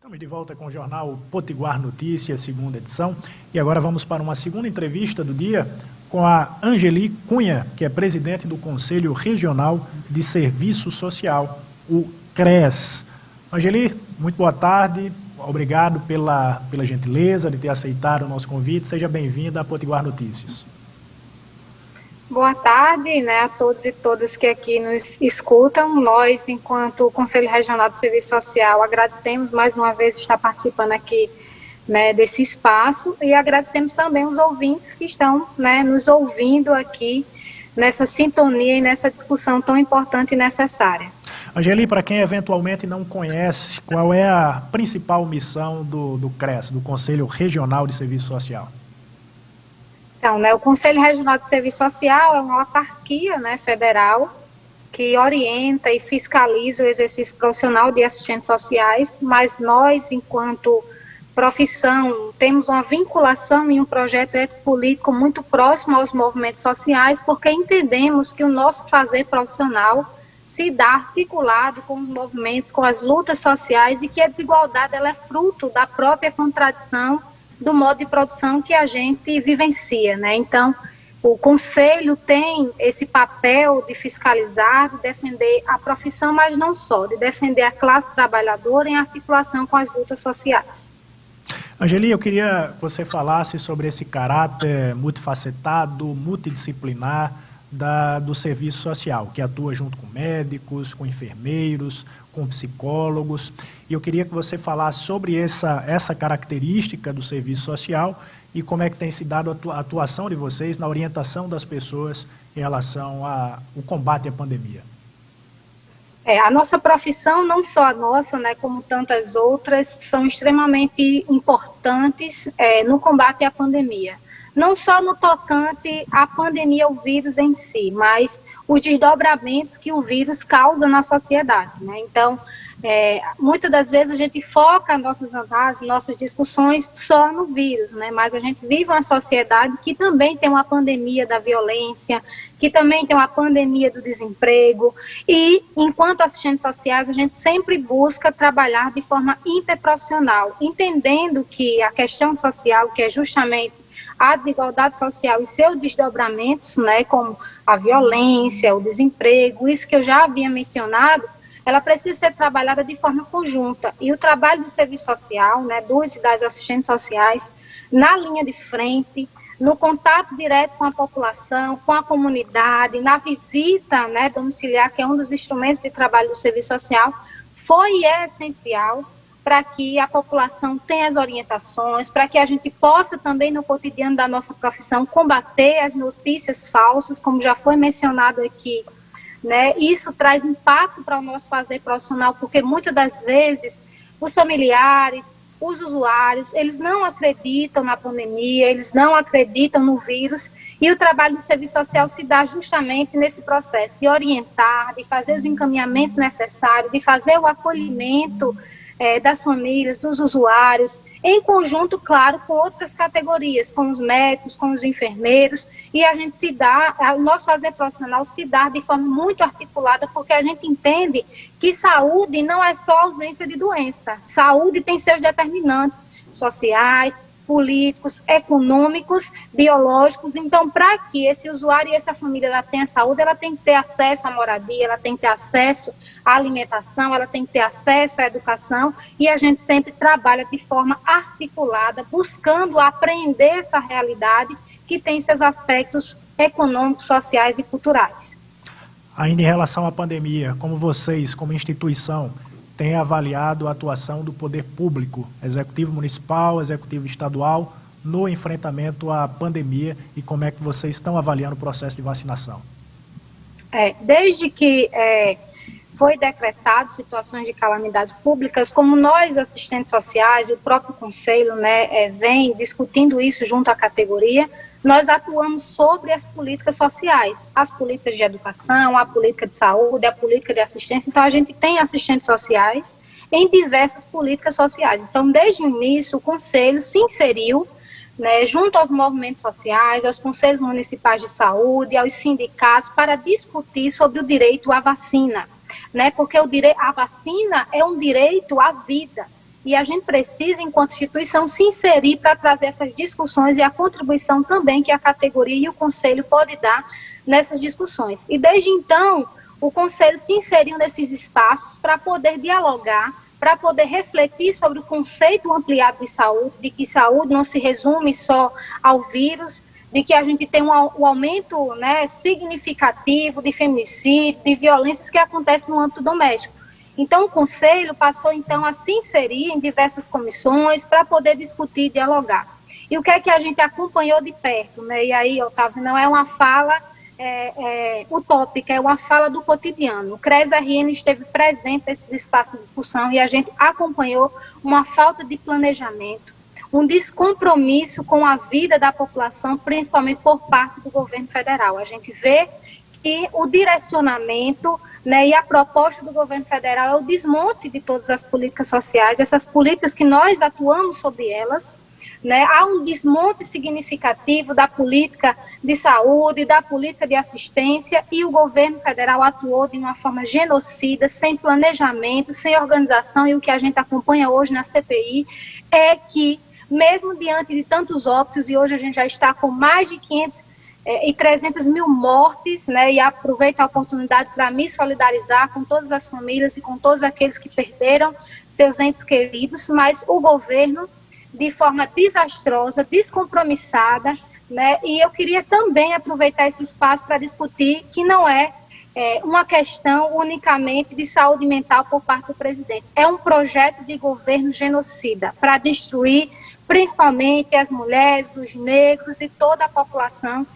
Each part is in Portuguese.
Estamos de volta com o jornal Potiguar Notícias, segunda edição. E agora vamos para uma segunda entrevista do dia com a Angeli Cunha, que é presidente do Conselho Regional de Serviço Social, o CRES. Angeli, muito boa tarde. Obrigado pela gentileza de ter aceitado o nosso convite. Seja bem-vinda a Potiguar Notícias. Boa tarde, a todos e todas que aqui nos escutam. Nós, enquanto Conselho Regional de Serviço Social, agradecemos mais uma vez estar participando aqui desse espaço e agradecemos também os ouvintes que estão nos ouvindo aqui nessa sintonia e nessa discussão tão importante e necessária. Angeli, para quem eventualmente não conhece, qual é a principal missão do CRES, do Conselho Regional de Serviço Social? Então, o Conselho Regional de Serviço Social é uma autarquia federal que orienta e fiscaliza o exercício profissional de assistentes sociais, mas nós, enquanto profissão, temos uma vinculação em um projeto ético-político muito próximo aos movimentos sociais, porque entendemos que o nosso fazer profissional se dá articulado com os movimentos, com as lutas sociais, e que a desigualdade ela é fruto da própria contradição do modo de produção que a gente vivencia, Então, o Conselho tem esse papel de fiscalizar, de defender a profissão, mas não só, de defender a classe trabalhadora em articulação com as lutas sociais. Angeli, eu queria que você falasse sobre esse caráter multifacetado, multidisciplinar do serviço social, que atua junto com médicos, com enfermeiros, com psicólogos. E eu queria que você falasse sobre essa característica do serviço social e como é que tem se dado a atuação de vocês na orientação das pessoas em relação ao combate à pandemia. A nossa profissão, não só a nossa, como tantas outras, são extremamente importantes no combate à pandemia. Não só no tocante à pandemia, o vírus em si, mas os desdobramentos que o vírus causa na sociedade, Então, muitas das vezes a gente foca nossas análises, nossas discussões só no vírus, Mas a gente vive uma sociedade que também tem uma pandemia da violência, que também tem uma pandemia do desemprego, e enquanto assistentes sociais a gente sempre busca trabalhar de forma interprofissional, entendendo que a questão social, que é justamente a desigualdade social e seus desdobramentos, como a violência, o desemprego, isso que eu já havia mencionado, ela precisa ser trabalhada de forma conjunta. E o trabalho do serviço social, dos e das assistentes sociais, na linha de frente, no contato direto com a população, com a comunidade, na visita domiciliar, que é um dos instrumentos de trabalho do serviço social, foi e é essencial para que a população tenha as orientações, para que a gente possa também no cotidiano da nossa profissão combater as notícias falsas, como já foi mencionado aqui, Isso traz impacto para o nosso fazer profissional, porque muitas das vezes os familiares, os usuários, eles não acreditam na pandemia, eles não acreditam no vírus, e o trabalho do serviço social se dá justamente nesse processo de orientar, de fazer os encaminhamentos necessários, de fazer o acolhimento das famílias, dos usuários, em conjunto, claro, com outras categorias, com os médicos, com os enfermeiros, e a gente o nosso fazer profissional se dá de forma muito articulada, porque a gente entende que saúde não é só ausência de doença, saúde tem seus determinantes sociais, políticos, econômicos, biológicos. Então, para que esse usuário e essa família ela tenha saúde, ela tem que ter acesso à moradia, ela tem que ter acesso à alimentação, ela tem que ter acesso à educação, e a gente sempre trabalha de forma articulada, buscando apreender essa realidade que tem seus aspectos econômicos, sociais e culturais. Ainda em relação à pandemia, como vocês, como instituição, tem avaliado a atuação do poder público, executivo municipal, executivo estadual, no enfrentamento à pandemia, e como é que vocês estão avaliando o processo de vacinação? Desde que foi decretado situações de calamidades públicas, como nós, assistentes sociais, e o próprio Conselho vem discutindo isso junto à categoria, nós atuamos sobre as políticas sociais, as políticas de educação, a política de saúde, a política de assistência. Então, a gente tem assistentes sociais em diversas políticas sociais. Então, desde o início, o Conselho se inseriu junto aos movimentos sociais, aos conselhos municipais de saúde, aos sindicatos, para discutir sobre o direito à vacina, porque a vacina é um direito à vida. e a gente precisa, enquanto instituição, se inserir para trazer essas discussões e a contribuição também que a categoria e o Conselho pode dar nessas discussões. E desde então, o Conselho se inseriu nesses espaços para poder dialogar, para poder refletir sobre o conceito ampliado de saúde, de que saúde não se resume só ao vírus, de que a gente tem um aumento, né, significativo de feminicídio, de violências que acontecem no âmbito doméstico. Então, o Conselho passou, então, a se inserir em diversas comissões para poder discutir e dialogar. E o que é que a gente acompanhou de perto, né? E aí, Otávio, não é uma fala utópica, é uma fala do cotidiano. O CRES-RN esteve presente nesses espaços de discussão e a gente acompanhou uma falta de planejamento, um descompromisso com a vida da população, principalmente por parte do governo federal. A gente vê que o direcionamento, né, e a proposta do governo federal é o desmonte de todas as políticas sociais, essas políticas que nós atuamos sobre elas, né? Há um desmonte significativo da política de saúde, da política de assistência, e o governo federal atuou de uma forma genocida, sem planejamento, sem organização, e o que a gente acompanha hoje na CPI é que, mesmo diante de tantos óbitos, e hoje a gente já está com mais de 300 mil mortes, né, e aproveito a oportunidade para me solidarizar com todas as famílias e com todos aqueles que perderam seus entes queridos, mas o governo, de forma desastrosa, descompromissada, né, e eu queria também aproveitar esse espaço para discutir que não é uma questão unicamente de saúde mental por parte do presidente. É um projeto de governo genocida para destruir principalmente as mulheres, os negros e toda a população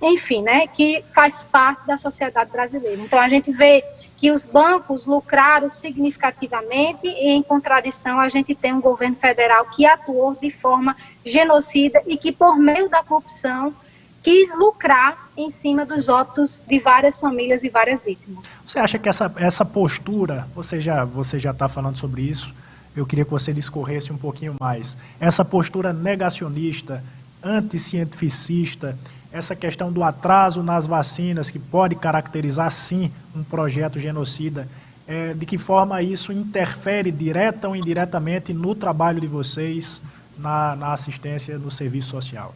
enfim, né, que faz parte da sociedade brasileira. Então, a gente vê que os bancos lucraram significativamente e, em contradição, a gente tem um governo federal que atuou de forma genocida e que, por meio da corrupção, quis lucrar em cima dos óbitos de várias famílias e várias vítimas. Você acha que essa postura, você já está falando sobre isso, eu queria que você discorresse um pouquinho mais, essa postura negacionista, anticientificista, essa questão do atraso nas vacinas, que pode caracterizar, sim, um projeto genocida, de que forma isso interfere direta ou indiretamente no trabalho de vocês, na assistência no serviço social?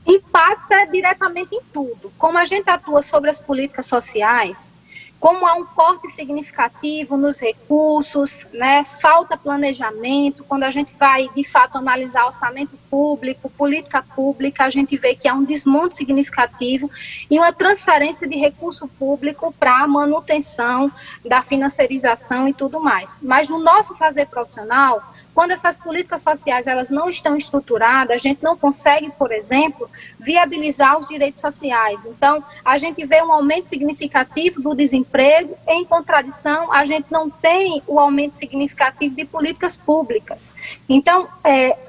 Impacta diretamente em tudo. Como a gente atua sobre as políticas sociais, como há um corte significativo nos recursos, né, falta planejamento, quando a gente vai, de fato, analisar orçamento público, política pública, a gente vê que há um desmonte significativo e uma transferência de recurso público para a manutenção da financiarização e tudo mais. Mas no nosso fazer profissional, quando essas políticas sociais elas não estão estruturadas, a gente não consegue, por exemplo, viabilizar os direitos sociais. Então, a gente vê um aumento significativo do desemprego, em contradição, a gente não tem o aumento significativo de políticas públicas. Então,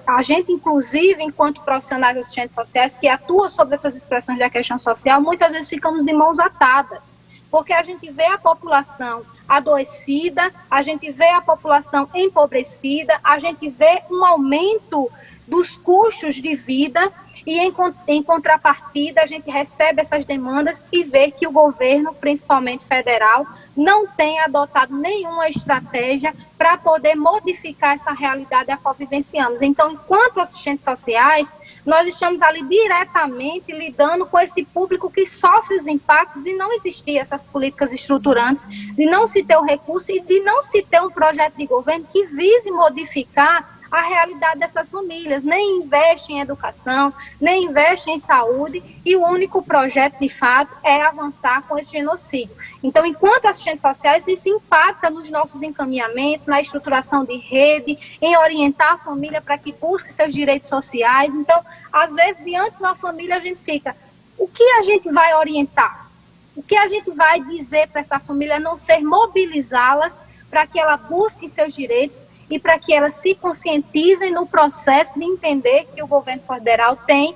a gente, inclusive, enquanto profissionais assistentes sociais que atuam sobre essas expressões da questão social, muitas vezes ficamos de mãos atadas, porque a gente vê a população adoecida, a gente vê a população empobrecida, a gente vê um aumento dos custos de vida e, em contrapartida, a gente recebe essas demandas e vê que o governo, principalmente federal, não tem adotado nenhuma estratégia para poder modificar essa realidade a qual vivenciamos. Então, enquanto assistentes sociais, nós estamos ali diretamente lidando com esse público que sofre os impactos de não existir essas políticas estruturantes, de não se ter o recurso e de não se ter um projeto de governo que vise modificar a realidade dessas famílias, nem investe em educação, nem investe em saúde, e o único projeto, de fato, é avançar com esse genocídio. Então, enquanto assistentes sociais, isso impacta nos nossos encaminhamentos, na estruturação de rede, em orientar a família para que busque seus direitos sociais. Então, às vezes, diante de uma família, a gente fica, o que a gente vai orientar? O que a gente vai dizer para essa família, a não ser mobilizá-las para que ela busque seus direitos e para que elas se conscientizem no processo de entender que o governo federal tem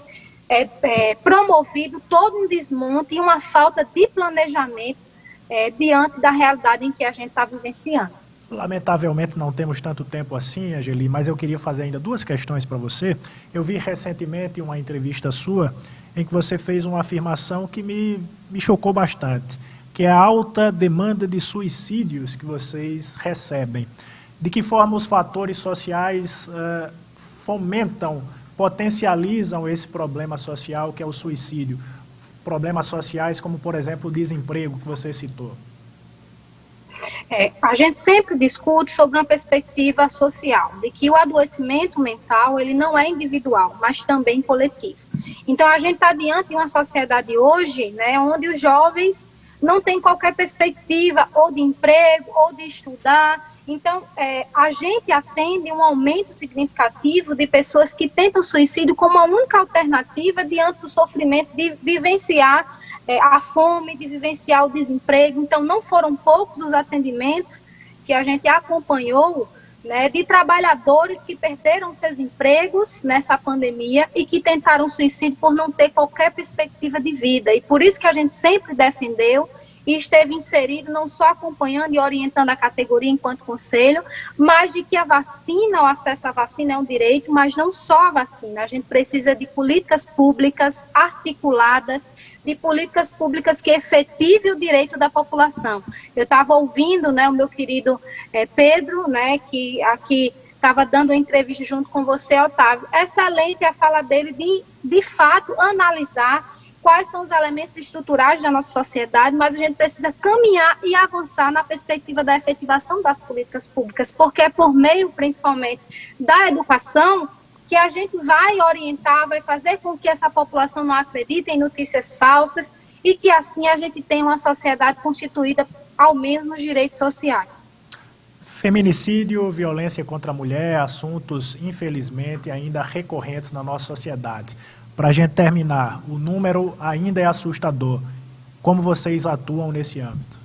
promovido todo um desmonte e uma falta de planejamento diante da realidade em que a gente está vivenciando. Lamentavelmente não temos tanto tempo assim, Angeli, mas eu queria fazer ainda duas questões para você. Eu vi recentemente uma entrevista sua em que você fez uma afirmação que me chocou bastante, que é a alta demanda de suicídios que vocês recebem. De que forma os fatores sociais fomentam, potencializam esse problema social que é o suicídio? Problemas sociais como, por exemplo, o desemprego que você citou. A gente sempre discute sobre uma perspectiva social, de que o adoecimento mental ele não é individual, mas também coletivo. Então, a gente está diante de uma sociedade hoje, né, onde os jovens não têm qualquer perspectiva ou de emprego ou de estudar. Então, a gente atende um aumento significativo de pessoas que tentam suicídio como a única alternativa diante do sofrimento de vivenciar a fome, de vivenciar o desemprego. Então, não foram poucos os atendimentos que a gente acompanhou, né, de trabalhadores que perderam seus empregos nessa pandemia e que tentaram suicídio por não ter qualquer perspectiva de vida. E por isso que a gente sempre defendeu e esteve inserido, não só acompanhando e orientando a categoria enquanto conselho, mas de que a vacina, o acesso à vacina é um direito, mas não só a vacina. A gente precisa de políticas públicas articuladas, de políticas públicas que efetivem o direito da população. Eu estava ouvindo, né, o meu querido Pedro, né, que aqui estava dando uma entrevista junto com você, Otávio. Excelente a fala dele de fato, analisar quais são os elementos estruturais da nossa sociedade, mas a gente precisa caminhar e avançar na perspectiva da efetivação das políticas públicas, porque é por meio, principalmente, da educação, que a gente vai orientar, vai fazer com que essa população não acredite em notícias falsas e que, assim, a gente tenha uma sociedade constituída, ao menos, nos direitos sociais. Feminicídio, violência contra a mulher, assuntos, infelizmente, ainda recorrentes na nossa sociedade. Para a gente terminar, o número ainda é assustador. Como vocês atuam nesse âmbito?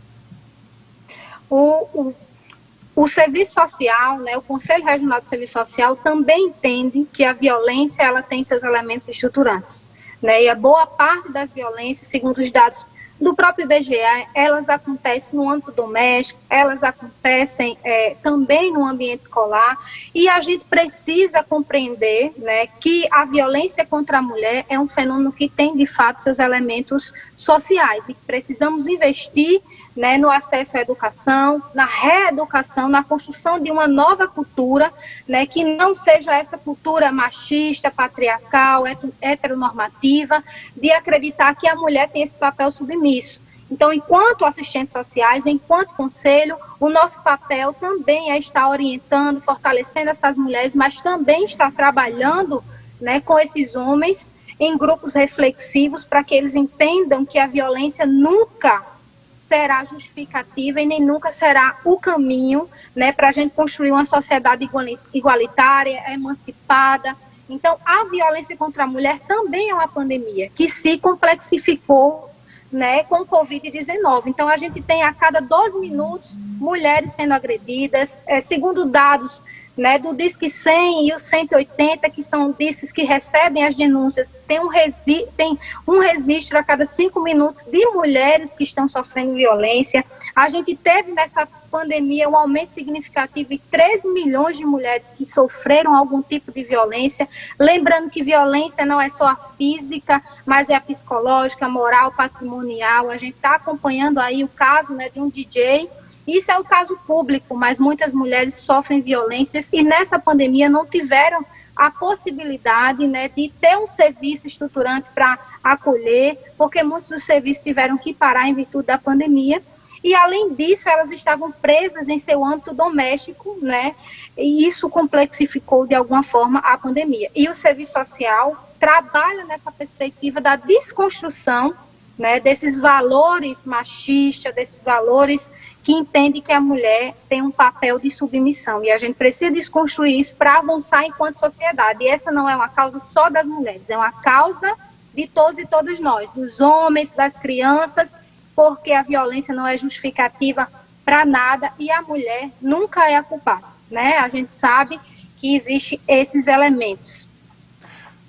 O Serviço Social, né, o Conselho Regional de Serviço Social também entende que a violência ela tem seus elementos estruturantes, né, e a boa parte das violências, segundo os dados do próprio IBGE, elas acontecem no âmbito doméstico, elas acontecem também no ambiente escolar, e a gente precisa compreender, né, que a violência contra a mulher é um fenômeno que tem, de fato, seus elementos sociais, e que precisamos investir, né, no acesso à educação, na reeducação, na construção de uma nova cultura, né, que não seja essa cultura machista, patriarcal, heteronormativa, de acreditar que a mulher tem esse papel submisso. Então, enquanto assistentes sociais, enquanto conselho, o nosso papel também é estar orientando, fortalecendo essas mulheres, mas também estar trabalhando, né, com esses homens em grupos reflexivos para que eles entendam que a violência nunca será justificativa e nem nunca será o caminho, né, para a gente construir uma sociedade igualitária, emancipada. Então, a violência contra a mulher também é uma pandemia que se complexificou, né, com o Covid-19. Então, a gente tem a cada 12 minutos mulheres sendo agredidas, segundo dados, né, do Disque 100 e o 180, que são disques que recebem as denúncias, tem um registro a cada 5 minutos de mulheres que estão sofrendo violência. A gente teve nessa pandemia um aumento significativo de 13 milhões de mulheres que sofreram algum tipo de violência. Lembrando que violência não é só a física, mas é a psicológica, a moral, patrimonial. A gente está acompanhando aí o caso, né, de um DJ. Isso é um caso público, mas muitas mulheres sofrem violências e nessa pandemia não tiveram a possibilidade, né, de ter um serviço estruturante para acolher, porque muitos dos serviços tiveram que parar em virtude da pandemia. E, além disso, elas estavam presas em seu âmbito doméstico, né, e isso complexificou, de alguma forma, a pandemia. E o serviço social trabalha nessa perspectiva da desconstrução, né, desses valores machistas, desses valores que entende que a mulher tem um papel de submissão. E a gente precisa desconstruir isso para avançar enquanto sociedade. E essa não é uma causa só das mulheres, é uma causa de todos e todas nós, dos homens, das crianças, porque a violência não é justificativa para nada e a mulher nunca é a culpada, né? A gente sabe que existem esses elementos.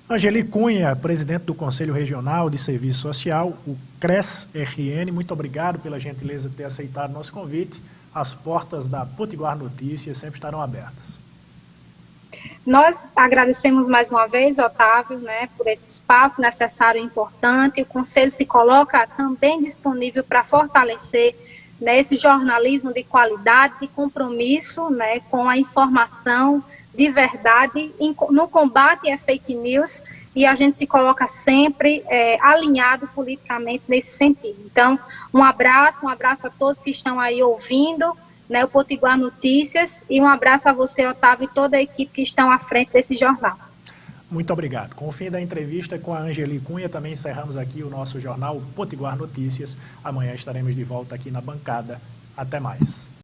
Angeli Cunha, presidente do Conselho Regional de Serviço Social, o CRES-RN, muito obrigado pela gentileza de ter aceitado nosso convite. As portas da Potiguar Notícias sempre estarão abertas. Nós agradecemos mais uma vez, Otávio, né, por esse espaço necessário e importante. O Conselho se coloca também disponível para fortalecer, né, esse jornalismo de qualidade, de compromisso, né, com a informação de verdade no combate a fake news, e a gente se coloca sempre alinhado politicamente nesse sentido. Então, um abraço a todos que estão aí ouvindo, né, o Potiguar Notícias, e um abraço a você, Otávio, e toda a equipe que estão à frente desse jornal. Muito obrigado. Com o fim da entrevista com a Angeli Cunha, também encerramos aqui o nosso jornal Potiguar Notícias. Amanhã estaremos de volta aqui na bancada. Até mais.